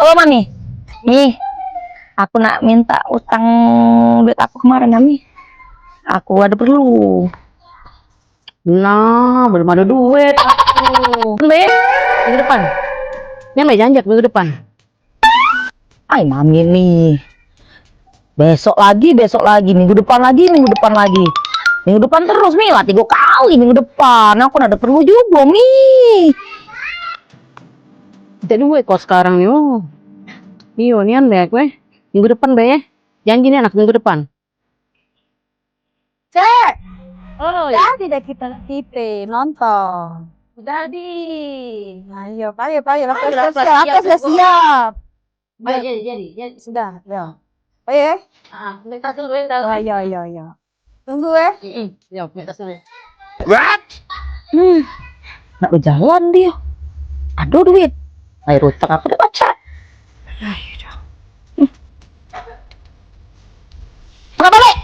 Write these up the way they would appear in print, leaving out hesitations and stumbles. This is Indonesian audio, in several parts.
Halo Mami, nih aku nak minta utang duit aku kemarin Mami. Aku ada perlu. Nah, belum ada duit aku. Minggu depan. Ini Mbak janjak minggu depan. Ay Mami nih. Besok lagi, minggu depan lagi. Minggu depan terus nih lah 3 kali minggu depan. Aku ada perlu juga nih. Tidak duit kok sekarang nih. Oh. Iyo, nian deh gue. Minggu depan be. Janji nih anak minggu depan. Cek. Oh, Jadi deh kita nonton. jadi. Ayo, sudah siap. Jadi. Sudah, ya. Ayo. Ayo. Tunggu ya. Ya, minta sini. Nak berjalan dia. Aduh duit. Air utang aku udah baca. Ayo dah. Nggak balik.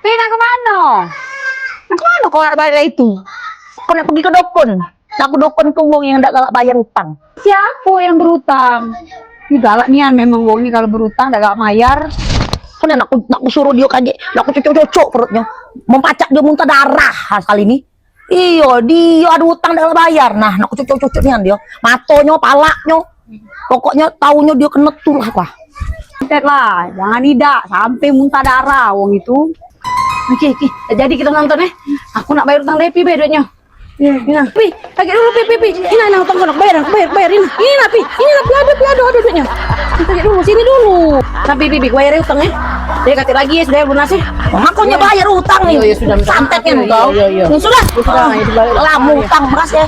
Pindah kemana? Nah, kemana kau nak balik itu? Kau nak pergi ke dukun. Aku dukun ke wong yang tidak galak bayar utang. Siapa yang berutang? Ini galak nian memang wong ini kalau berutang tidak galak bayar. Kau nak aku suruh dia kaji, nak aku cocok perutnya, mempacak dia muntah darah kali ini. Iya, dia ada utang tidak galak bayar. Nah, nak aku cocok nian dia, matonya, palaknya, pokoknya taunya dia kena tuh apa. Tidak lah, jangan tidak sampai muntah darah wong itu. Oke. Jadi kita nonton ya. Aku nak bayar utang Depi duitnya. Iya. Pi, lagi dulu Pi. Ini utang kau nak bayar ini. Ini Pi. Ada duitnya. Kita dulu sini dulu. Tapi Pi, bayar utangnya. Dia kata lagi ya sudah lunasnya. Makanya bayar utang nih. Iya, sudah. Santetnya kau. Iya. Sudah. Lah utang beras ya.